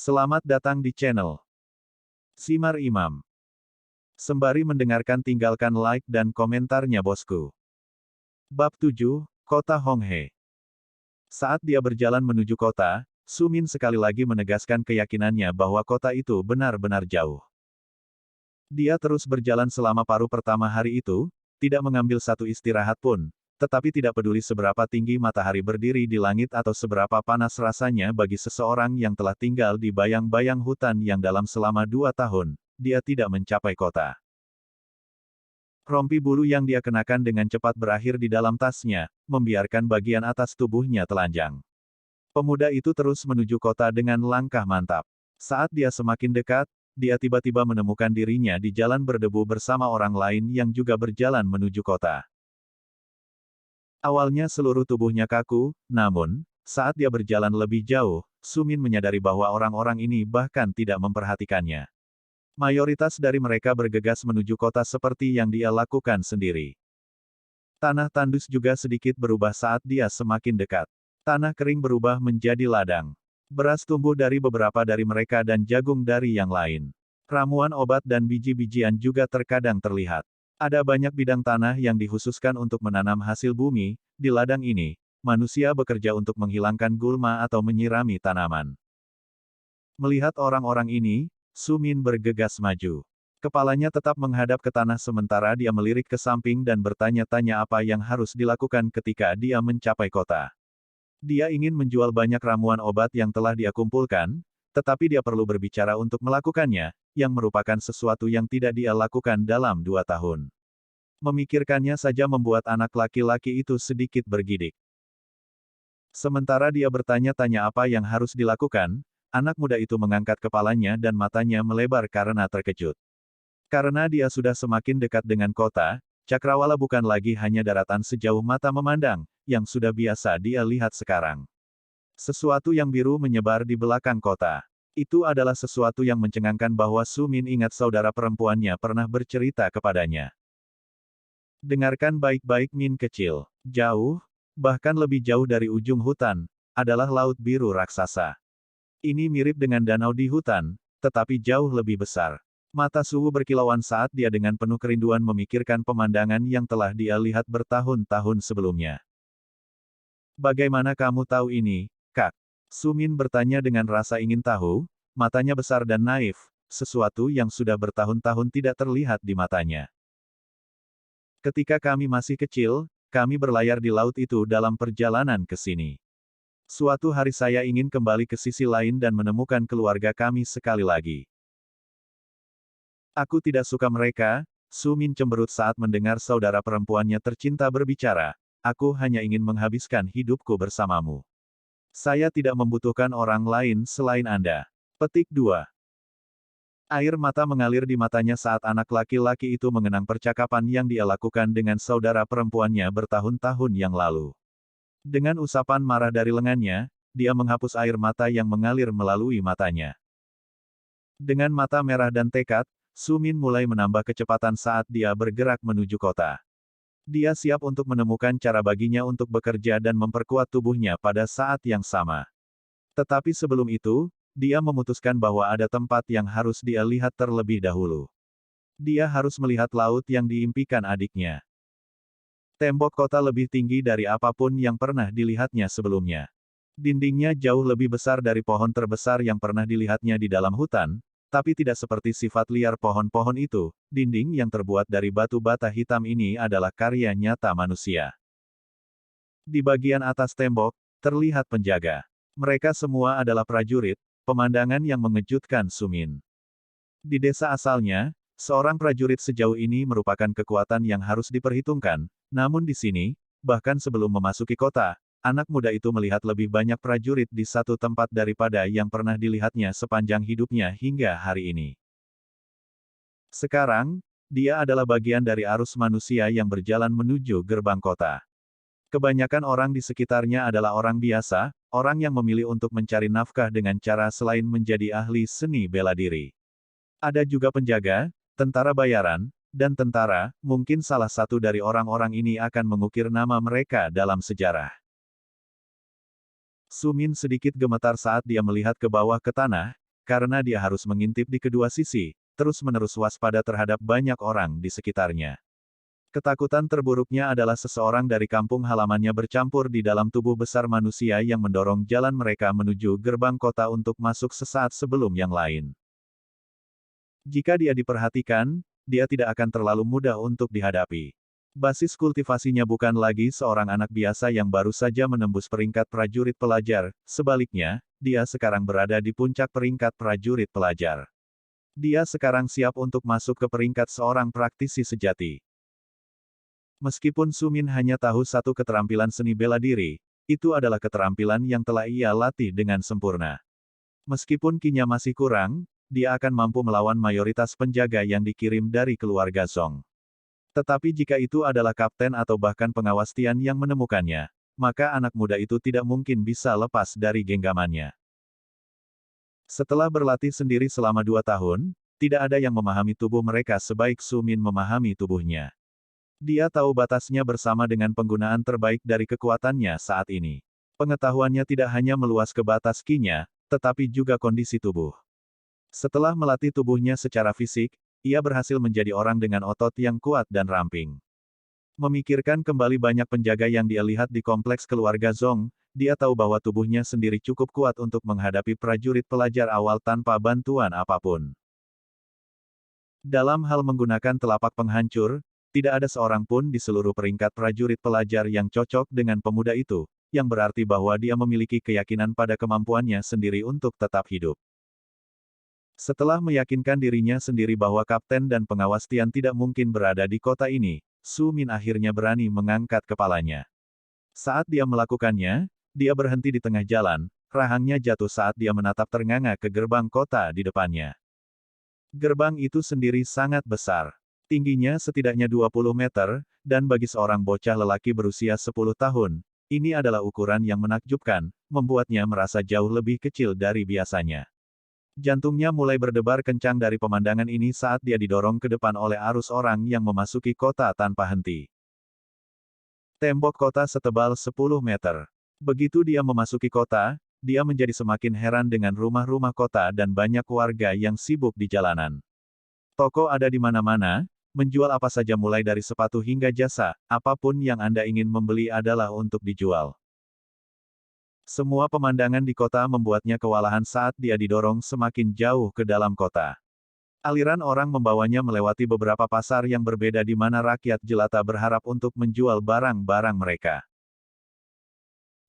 Selamat datang di channel Simar Imam. Sembari mendengarkan tinggalkan like dan komentarnya bosku. Bab 7, Kota Honghe. Saat dia berjalan menuju kota, Su Min sekali lagi menegaskan keyakinannya bahwa kota itu benar-benar jauh. Dia terus berjalan selama paruh pertama hari itu, tidak mengambil satu istirahat pun, tetapi tidak peduli seberapa tinggi matahari berdiri di langit atau seberapa panas rasanya bagi seseorang yang telah tinggal di bayang-bayang hutan yang dalam selama 2 tahun, dia tidak mencapai kota. Rompi bulu yang dia kenakan dengan cepat berakhir di dalam tasnya, membiarkan bagian atas tubuhnya telanjang. Pemuda itu terus menuju kota dengan langkah mantap. Saat dia semakin dekat, dia tiba-tiba menemukan dirinya di jalan berdebu bersama orang lain yang juga berjalan menuju kota. Awalnya seluruh tubuhnya kaku, namun, saat dia berjalan lebih jauh, Su Min menyadari bahwa orang-orang ini bahkan tidak memperhatikannya. Mayoritas dari mereka bergegas menuju kota seperti yang dia lakukan sendiri. Tanah tandus juga sedikit berubah saat dia semakin dekat. Tanah kering berubah menjadi ladang. Beras tumbuh dari beberapa dari mereka dan jagung dari yang lain. Ramuan obat dan biji-bijian juga terkadang terlihat. Ada banyak bidang tanah yang dikhususkan untuk menanam hasil bumi. Di ladang ini, manusia bekerja untuk menghilangkan gulma atau menyirami tanaman. Melihat orang-orang ini, Su Min bergegas maju. Kepalanya tetap menghadap ke tanah sementara dia melirik ke samping dan bertanya-tanya apa yang harus dilakukan ketika dia mencapai kota. Dia ingin menjual banyak ramuan obat yang telah dia kumpulkan, tetapi dia perlu berbicara untuk melakukannya, yang merupakan sesuatu yang tidak dia lakukan dalam 2 tahun. Memikirkannya saja membuat anak laki-laki itu sedikit bergidik. Sementara dia bertanya-tanya apa yang harus dilakukan, anak muda itu mengangkat kepalanya dan matanya melebar karena terkejut. Karena dia sudah semakin dekat dengan kota, Cakrawala bukan lagi hanya daratan sejauh mata memandang, yang sudah biasa dia lihat sekarang. Sesuatu yang biru menyebar di belakang kota. Itu adalah sesuatu yang mencengangkan bahwa Su Min ingat saudara perempuannya pernah bercerita kepadanya. Dengarkan baik-baik Min kecil. Jauh, bahkan lebih jauh dari ujung hutan, adalah laut biru raksasa. Ini mirip dengan danau di hutan, tetapi jauh lebih besar. Mata Suwu berkilauan saat dia dengan penuh kerinduan memikirkan pemandangan yang telah dia lihat bertahun-tahun sebelumnya. Bagaimana kamu tahu ini, Kak? Su Min bertanya dengan rasa ingin tahu, matanya besar dan naif, sesuatu yang sudah bertahun-tahun tidak terlihat di matanya. Ketika kami masih kecil, kami berlayar di laut itu dalam perjalanan ke sini. Suatu hari saya ingin kembali ke sisi lain dan menemukan keluarga kami sekali lagi. Aku tidak suka mereka, Su Min cemberut saat mendengar saudara perempuannya tercinta berbicara, aku hanya ingin menghabiskan hidupku bersamamu. Saya tidak membutuhkan orang lain selain Anda. Petik 2. Air mata mengalir di matanya saat anak laki-laki itu mengenang percakapan yang dia lakukan dengan saudara perempuannya bertahun-tahun yang lalu. Dengan usapan marah dari lengannya, dia menghapus air mata yang mengalir melalui matanya. Dengan mata merah dan tekad, Su Min mulai menambah kecepatan saat dia bergerak menuju kota. Dia siap untuk menemukan cara baginya untuk bekerja dan memperkuat tubuhnya pada saat yang sama. Tetapi sebelum itu, dia memutuskan bahwa ada tempat yang harus dia lihat terlebih dahulu. Dia harus melihat laut yang diimpikan adiknya. Tembok kota lebih tinggi dari apapun yang pernah dilihatnya sebelumnya. Dindingnya jauh lebih besar dari pohon terbesar yang pernah dilihatnya di dalam hutan, tapi tidak seperti sifat liar pohon-pohon itu, dinding yang terbuat dari batu bata hitam ini adalah karya nyata manusia. Di bagian atas tembok, terlihat penjaga. Mereka semua adalah prajurit, pemandangan yang mengejutkan Su Min. Di desa asalnya, seorang prajurit sejauh ini merupakan kekuatan yang harus diperhitungkan, namun di sini, bahkan sebelum memasuki kota, anak muda itu melihat lebih banyak prajurit di satu tempat daripada yang pernah dilihatnya sepanjang hidupnya hingga hari ini. Sekarang, dia adalah bagian dari arus manusia yang berjalan menuju gerbang kota. Kebanyakan orang di sekitarnya adalah orang biasa, orang yang memilih untuk mencari nafkah dengan cara selain menjadi ahli seni bela diri. Ada juga penjaga, tentara bayaran, dan tentara, mungkin salah satu dari orang-orang ini akan mengukir nama mereka dalam sejarah. Su Min sedikit gemetar saat dia melihat ke bawah ke tanah, karena dia harus mengintip di kedua sisi, terus-menerus waspada terhadap banyak orang di sekitarnya. Ketakutan terburuknya adalah seseorang dari kampung halamannya bercampur di dalam tubuh besar manusia yang mendorong jalan mereka menuju gerbang kota untuk masuk sesaat sebelum yang lain. Jika dia diperhatikan, dia tidak akan terlalu mudah untuk dihadapi. Basis kultivasinya bukan lagi seorang anak biasa yang baru saja menembus peringkat prajurit pelajar, sebaliknya, dia sekarang berada di puncak peringkat prajurit pelajar. Dia sekarang siap untuk masuk ke peringkat seorang praktisi sejati. Meskipun Sumin hanya tahu satu keterampilan seni bela diri, itu adalah keterampilan yang telah ia latih dengan sempurna. Meskipun kinya masih kurang, dia akan mampu melawan mayoritas penjaga yang dikirim dari keluarga Zong. Tetapi jika itu adalah kapten atau bahkan pengawas Tian yang menemukannya, maka anak muda itu tidak mungkin bisa lepas dari genggamannya. Setelah berlatih sendiri selama 2 tahun, tidak ada yang memahami tubuh mereka sebaik Sumin memahami tubuhnya. Dia tahu batasnya bersama dengan penggunaan terbaik dari kekuatannya saat ini. Pengetahuannya tidak hanya meluas ke batas kinya, tetapi juga kondisi tubuh. Setelah melatih tubuhnya secara fisik, ia berhasil menjadi orang dengan otot yang kuat dan ramping. Memikirkan kembali banyak penjaga yang dia lihat di kompleks keluarga Zong, dia tahu bahwa tubuhnya sendiri cukup kuat untuk menghadapi prajurit pelajar awal tanpa bantuan apapun. Dalam hal menggunakan telapak penghancur, tidak ada seorang pun di seluruh peringkat prajurit pelajar yang cocok dengan pemuda itu, yang berarti bahwa dia memiliki keyakinan pada kemampuannya sendiri untuk tetap hidup. Setelah meyakinkan dirinya sendiri bahwa kapten dan pengawas Tian tidak mungkin berada di kota ini, Su Min akhirnya berani mengangkat kepalanya. Saat dia melakukannya, dia berhenti di tengah jalan, rahangnya jatuh saat dia menatap ternganga ke gerbang kota di depannya. Gerbang itu sendiri sangat besar. Tingginya setidaknya 20 meter, dan bagi seorang bocah lelaki berusia 10 tahun, ini adalah ukuran yang menakjubkan, membuatnya merasa jauh lebih kecil dari biasanya. Jantungnya mulai berdebar kencang dari pemandangan ini saat dia didorong ke depan oleh arus orang yang memasuki kota tanpa henti. Tembok kota setebal 10 meter. Begitu dia memasuki kota, dia menjadi semakin heran dengan rumah-rumah kota dan banyak warga yang sibuk di jalanan. Toko ada di mana-mana, menjual apa saja mulai dari sepatu hingga jasa, apapun yang Anda ingin membeli adalah untuk dijual. Semua pemandangan di kota membuatnya kewalahan saat dia didorong semakin jauh ke dalam kota. Aliran orang membawanya melewati beberapa pasar yang berbeda di mana rakyat jelata berharap untuk menjual barang-barang mereka.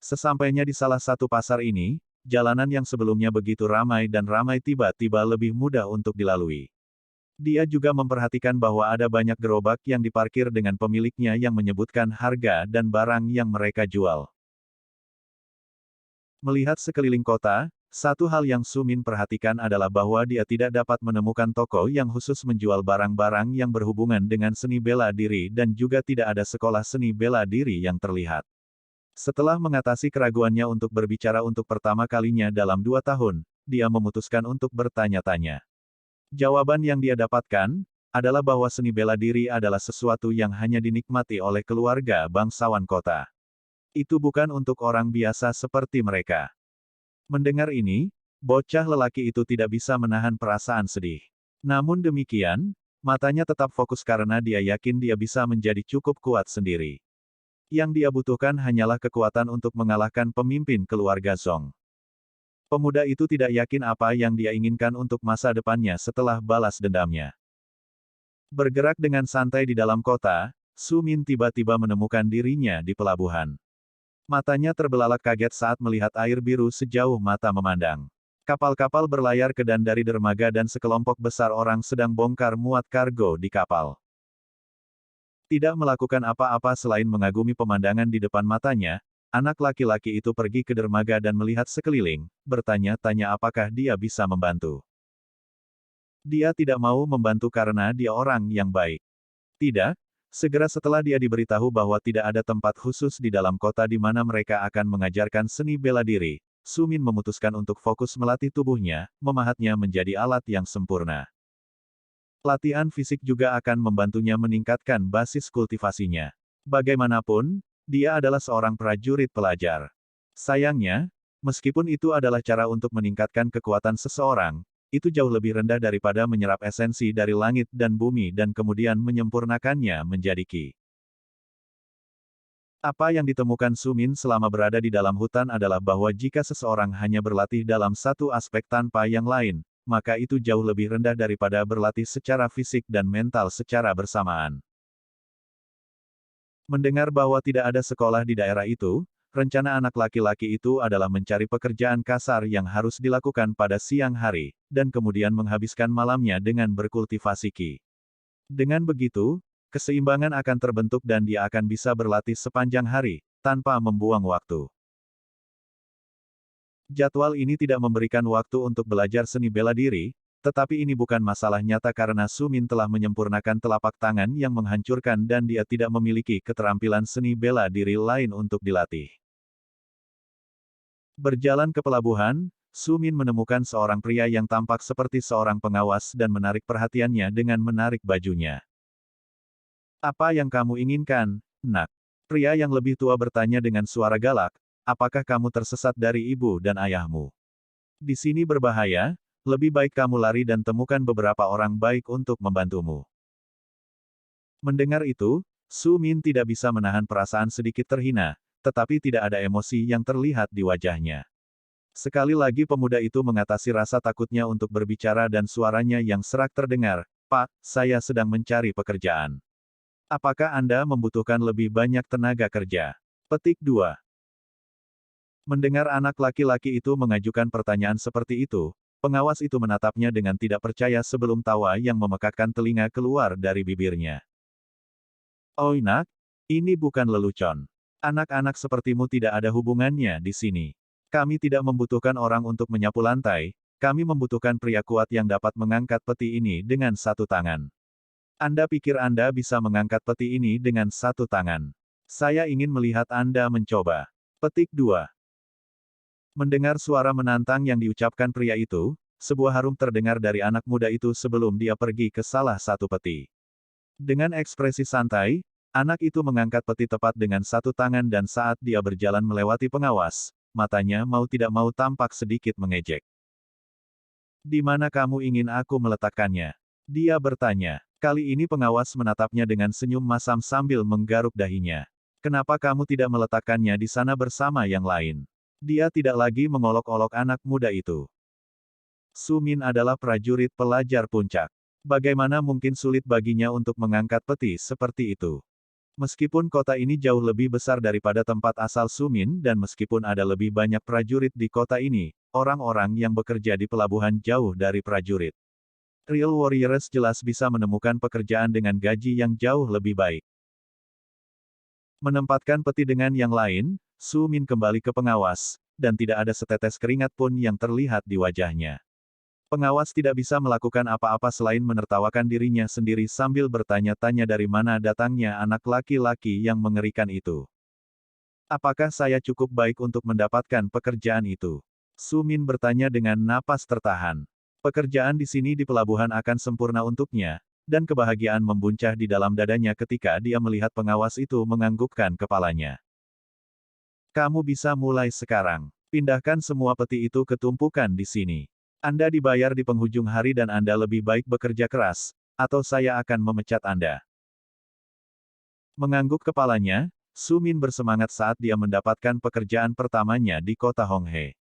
Sesampainya di salah satu pasar ini, jalanan yang sebelumnya begitu ramai dan ramai tiba-tiba lebih mudah untuk dilalui. Dia juga memperhatikan bahwa ada banyak gerobak yang diparkir dengan pemiliknya yang menyebutkan harga dan barang yang mereka jual. Melihat sekeliling kota, satu hal yang Su Min perhatikan adalah bahwa dia tidak dapat menemukan toko yang khusus menjual barang-barang yang berhubungan dengan seni bela diri dan juga tidak ada sekolah seni bela diri yang terlihat. Setelah mengatasi keraguannya untuk berbicara untuk pertama kalinya dalam 2 tahun, dia memutuskan untuk bertanya-tanya. Jawaban yang dia dapatkan, adalah bahwa seni bela diri adalah sesuatu yang hanya dinikmati oleh keluarga bangsawan kota. Itu bukan untuk orang biasa seperti mereka. Mendengar ini, bocah lelaki itu tidak bisa menahan perasaan sedih. Namun demikian, matanya tetap fokus karena dia yakin dia bisa menjadi cukup kuat sendiri. Yang dia butuhkan hanyalah kekuatan untuk mengalahkan pemimpin keluarga Zong. Pemuda itu tidak yakin apa yang dia inginkan untuk masa depannya setelah balas dendamnya. Bergerak dengan santai di dalam kota, Su Min tiba-tiba menemukan dirinya di pelabuhan. Matanya terbelalak kaget saat melihat air biru sejauh mata memandang. Kapal-kapal berlayar ke dan dari dermaga dan sekelompok besar orang sedang bongkar muat kargo di kapal. Tidak melakukan apa-apa selain mengagumi pemandangan di depan matanya, anak laki-laki itu pergi ke dermaga dan melihat sekeliling, bertanya-tanya apakah dia bisa membantu. Dia tidak mau membantu karena dia orang yang baik. Tidak, segera setelah dia diberitahu bahwa tidak ada tempat khusus di dalam kota di mana mereka akan mengajarkan seni bela diri, Su Min memutuskan untuk fokus melatih tubuhnya, memahatnya menjadi alat yang sempurna. Latihan fisik juga akan membantunya meningkatkan basis kultivasinya. Bagaimanapun, dia adalah seorang prajurit pelajar. Sayangnya, Meskipun itu adalah cara untuk meningkatkan kekuatan seseorang, itu jauh lebih rendah daripada menyerap esensi dari langit dan bumi dan kemudian menyempurnakannya menjadi ki. Apa yang ditemukan Sumin selama berada di dalam hutan adalah bahwa jika seseorang hanya berlatih dalam satu aspek tanpa yang lain, maka itu jauh lebih rendah daripada berlatih secara fisik dan mental secara bersamaan. Mendengar bahwa tidak ada sekolah di daerah itu, rencana anak laki-laki itu adalah mencari pekerjaan kasar yang harus dilakukan pada siang hari, dan kemudian menghabiskan malamnya dengan berkultivasi ki. Dengan begitu, keseimbangan akan terbentuk dan dia akan bisa berlatih sepanjang hari, tanpa membuang waktu. Jadwal ini tidak memberikan waktu untuk belajar seni bela diri, tetapi ini bukan masalah nyata karena Sumin telah menyempurnakan telapak tangan yang menghancurkan dan dia tidak memiliki keterampilan seni bela diri lain untuk dilatih. Berjalan ke pelabuhan, Sumin menemukan seorang pria yang tampak seperti seorang pengawas dan menarik perhatiannya dengan menarik bajunya. "Apa yang kamu inginkan, nak?" Pria yang lebih tua bertanya dengan suara galak, "Apakah kamu tersesat dari ibu dan ayahmu? Di sini berbahaya, lebih baik kamu lari dan temukan beberapa orang baik untuk membantumu." Mendengar itu, Su Min tidak bisa menahan perasaan sedikit terhina, tetapi tidak ada emosi yang terlihat di wajahnya. Sekali lagi pemuda itu mengatasi rasa takutnya untuk berbicara dan suaranya yang serak terdengar, "Pak, saya sedang mencari pekerjaan. Apakah Anda membutuhkan lebih banyak tenaga kerja?" Petik 2. Mendengar anak laki-laki itu mengajukan pertanyaan seperti itu, pengawas itu menatapnya dengan tidak percaya sebelum tawa yang memekakkan telinga keluar dari bibirnya. "Oh nak, ini bukan lelucon. Anak-anak sepertimu tidak ada hubungannya di sini. Kami tidak membutuhkan orang untuk menyapu lantai, kami membutuhkan pria kuat yang dapat mengangkat peti ini dengan satu tangan. Anda pikir Anda bisa mengangkat peti ini dengan satu tangan? Saya ingin melihat Anda mencoba." Petik 2. Mendengar suara menantang yang diucapkan pria itu, sebuah harum terdengar dari anak muda itu sebelum dia pergi ke salah satu peti. Dengan ekspresi santai, anak itu mengangkat peti tepat dengan satu tangan dan saat dia berjalan melewati pengawas, matanya mau tidak mau tampak sedikit mengejek. "Di mana kamu ingin aku meletakkannya?" dia bertanya. Kali ini pengawas menatapnya dengan senyum masam sambil menggaruk dahinya. "Kenapa kamu tidak meletakkannya di sana bersama yang lain?" Dia tidak lagi mengolok-olok anak muda itu. Su Min adalah prajurit pelajar puncak. Bagaimana mungkin sulit baginya untuk mengangkat peti seperti itu? Meskipun kota ini jauh lebih besar daripada tempat asal Su Min dan meskipun ada lebih banyak prajurit di kota ini, orang-orang yang bekerja di pelabuhan jauh dari prajurit. Real Warriors jelas bisa menemukan pekerjaan dengan gaji yang jauh lebih baik. Menempatkan peti dengan yang lain, Su Min kembali ke pengawas, dan tidak ada setetes keringat pun yang terlihat di wajahnya. Pengawas tidak bisa melakukan apa-apa selain menertawakan dirinya sendiri sambil bertanya-tanya dari mana datangnya anak laki-laki yang mengerikan itu. "Apakah saya cukup baik untuk mendapatkan pekerjaan itu?" Su Min bertanya dengan napas tertahan. Pekerjaan di sini di pelabuhan akan sempurna untuknya, dan kebahagiaan membuncah di dalam dadanya ketika dia melihat pengawas itu menganggukkan kepalanya. "Kamu bisa mulai sekarang. Pindahkan semua peti itu ke tumpukan di sini. Anda dibayar di penghujung hari dan Anda lebih baik bekerja keras, atau saya akan memecat Anda." Mengangguk kepalanya, Su Min bersemangat saat dia mendapatkan pekerjaan pertamanya di kota Honghe.